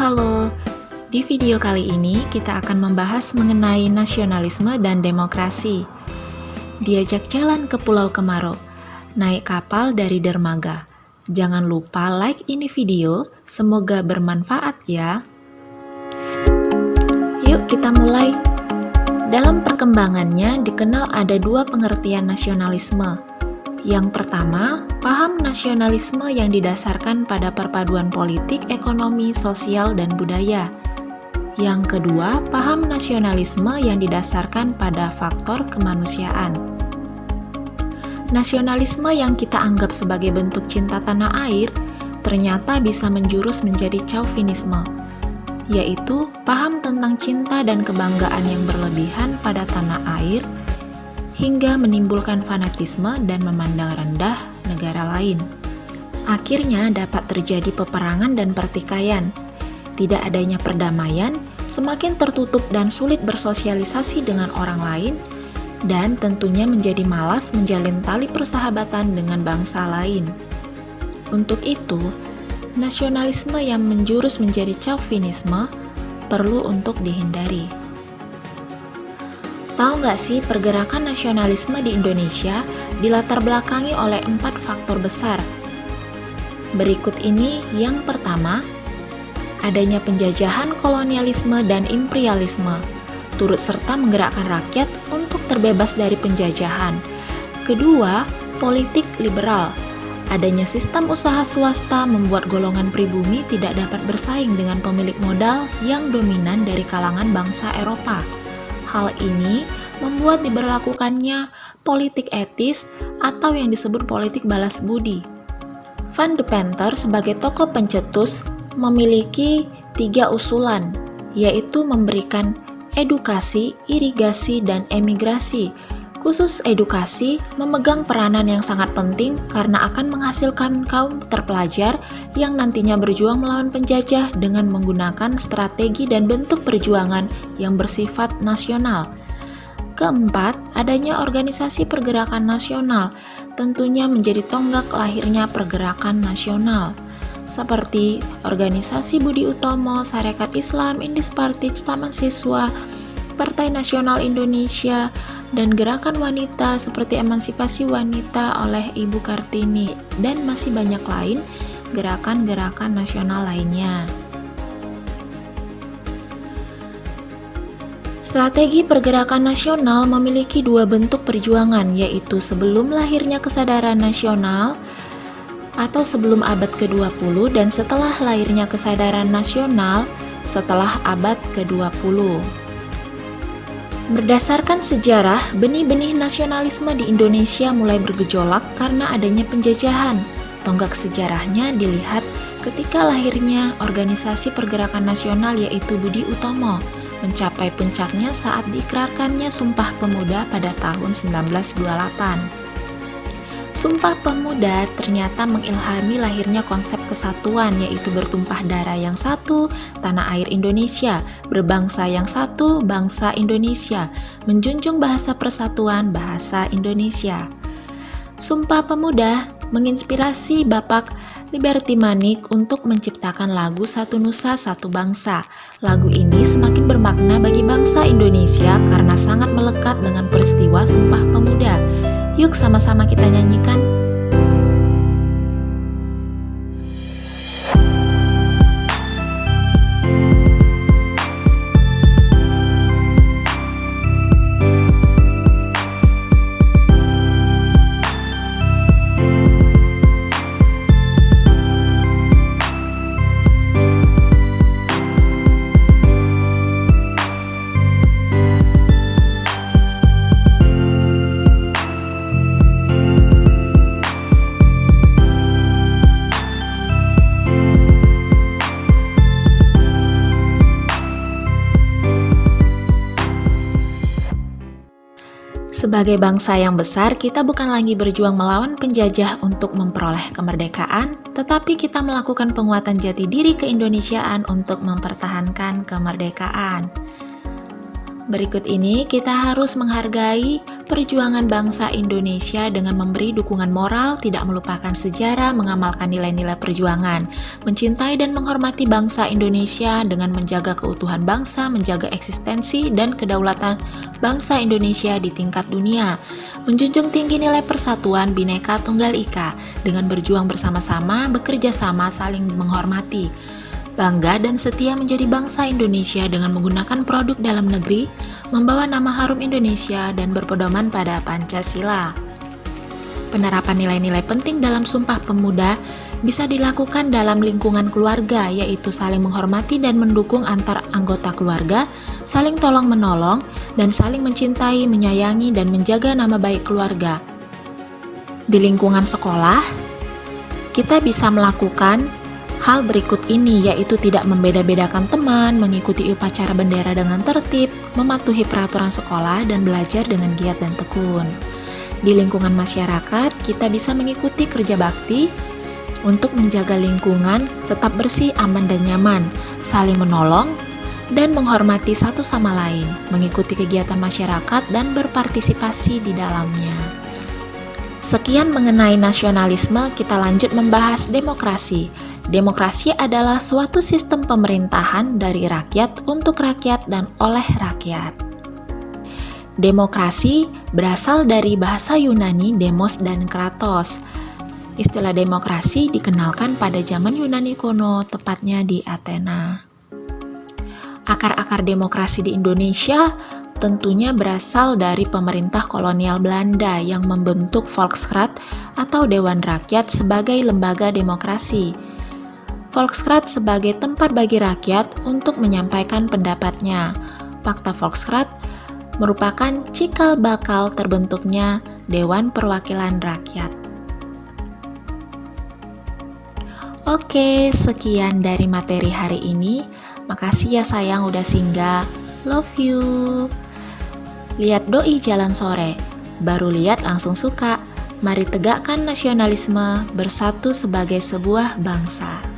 Halo, di video kali ini kita akan membahas mengenai nasionalisme dan demokrasi. Diajak jalan ke Pulau Kemaro, naik kapal dari dermaga. Jangan lupa like ini video, semoga bermanfaat ya. Yuk kita mulai. Dalam perkembangannya dikenal ada dua pengertian nasionalisme. Yang pertama, paham nasionalisme yang didasarkan pada perpaduan politik, ekonomi, sosial, dan budaya. Yang kedua, paham nasionalisme yang didasarkan pada faktor kemanusiaan. Nasionalisme yang kita anggap sebagai bentuk cinta tanah air ternyata bisa menjurus menjadi chauvinisme, yaitu paham tentang cinta dan kebanggaan yang berlebihan pada tanah air hingga menimbulkan fanatisme dan memandang rendah negara lain. Akhirnya dapat terjadi peperangan dan pertikaian. Tidak adanya perdamaian, semakin tertutup dan sulit bersosialisasi dengan orang lain, dan tentunya menjadi malas menjalin tali persahabatan dengan bangsa lain. Untuk itu, nasionalisme yang menjurus menjadi chauvinisme perlu untuk dihindari. Tahu nggak sih, pergerakan nasionalisme di Indonesia dilatar belakangi oleh 4 faktor besar. Berikut ini yang pertama, adanya penjajahan, kolonialisme, dan imperialisme, turut serta menggerakkan rakyat untuk terbebas dari penjajahan. Kedua, politik liberal. Adanya sistem usaha swasta membuat golongan pribumi tidak dapat bersaing dengan pemilik modal yang dominan dari kalangan bangsa Eropa. Hal ini membuat diberlakukannya politik etis atau yang disebut politik balas budi. Van de Penter sebagai tokoh pencetus memiliki 3 usulan, yaitu memberikan edukasi, irigasi, dan emigrasi. Khusus edukasi memegang peranan yang sangat penting karena akan menghasilkan kaum terpelajar yang nantinya berjuang melawan penjajah dengan menggunakan strategi dan bentuk perjuangan yang bersifat nasional. Keempat, adanya organisasi pergerakan nasional, tentunya menjadi tonggak lahirnya pergerakan nasional, seperti Organisasi Budi Utomo, Sarekat Islam, Indis Partij, Taman Siswa, Partai Nasional Indonesia, dan gerakan wanita seperti emansipasi wanita oleh Ibu Kartini, dan masih banyak lain gerakan-gerakan nasional lainnya. Strategi pergerakan nasional memiliki 2 bentuk perjuangan, yaitu sebelum lahirnya kesadaran nasional atau sebelum abad ke-20 dan setelah lahirnya kesadaran nasional setelah abad ke-20. Berdasarkan sejarah, benih-benih nasionalisme di Indonesia mulai bergejolak karena adanya penjajahan. Tonggak sejarahnya dilihat ketika lahirnya organisasi pergerakan nasional yaitu Budi Utomo, mencapai puncaknya saat diikrarkannya Sumpah Pemuda pada tahun 1928. Sumpah Pemuda ternyata mengilhami lahirnya konsep kesatuan, yaitu bertumpah darah yang satu, tanah air Indonesia, berbangsa yang satu, bangsa Indonesia, menjunjung bahasa persatuan, bahasa Indonesia. Sumpah Pemuda menginspirasi Bapak Liberty Manik untuk menciptakan lagu Satu Nusa Satu Bangsa. Lagu ini semakin bermakna bagi bangsa Indonesia karena sangat melekat dengan peristiwa Sumpah Pemuda. Yuk sama-sama kita nyanyikan. Sebagai bangsa yang besar, kita bukan lagi berjuang melawan penjajah untuk memperoleh kemerdekaan, tetapi kita melakukan penguatan jati diri keindonesiaan untuk mempertahankan kemerdekaan. Berikut ini kita harus menghargai perjuangan bangsa Indonesia dengan memberi dukungan moral, tidak melupakan sejarah, mengamalkan nilai-nilai perjuangan, mencintai dan menghormati bangsa Indonesia dengan menjaga keutuhan bangsa, menjaga eksistensi dan kedaulatan bangsa Indonesia di tingkat dunia, menjunjung tinggi nilai persatuan Bhinneka Tunggal Ika dengan berjuang bersama-sama, bekerja sama, saling menghormati. Bangga dan setia menjadi bangsa Indonesia dengan menggunakan produk dalam negeri, membawa nama harum Indonesia dan berpedoman pada Pancasila. Penerapan nilai-nilai penting dalam Sumpah Pemuda bisa dilakukan dalam lingkungan keluarga, yaitu saling menghormati dan mendukung antar anggota keluarga, saling tolong-menolong, dan saling mencintai, menyayangi, dan menjaga nama baik keluarga. Di lingkungan sekolah, kita bisa melakukan hal berikut ini, yaitu tidak membeda-bedakan teman, mengikuti upacara bendera dengan tertib, mematuhi peraturan sekolah, dan belajar dengan giat dan tekun. Di lingkungan masyarakat, kita bisa mengikuti kerja bakti untuk menjaga lingkungan tetap bersih, aman, dan nyaman, saling menolong, dan menghormati satu sama lain, mengikuti kegiatan masyarakat, dan berpartisipasi di dalamnya. Sekian mengenai nasionalisme, kita lanjut membahas demokrasi. Demokrasi adalah suatu sistem pemerintahan dari rakyat untuk rakyat dan oleh rakyat. Demokrasi berasal dari bahasa Yunani demos dan kratos. Istilah demokrasi dikenalkan pada zaman Yunani kuno, tepatnya di Athena. Akar-akar demokrasi di Indonesia tentunya berasal dari pemerintah kolonial Belanda yang membentuk Volksraad atau Dewan Rakyat sebagai lembaga demokrasi. Volksraad sebagai tempat bagi rakyat untuk menyampaikan pendapatnya. Fakta Volksraad merupakan cikal bakal terbentuknya Dewan Perwakilan Rakyat. Oke, sekian dari materi hari ini. Makasih ya sayang udah singgah. Love you. Lihat doi jalan sore. Baru lihat langsung suka. Mari tegakkan nasionalisme, bersatu sebagai sebuah bangsa.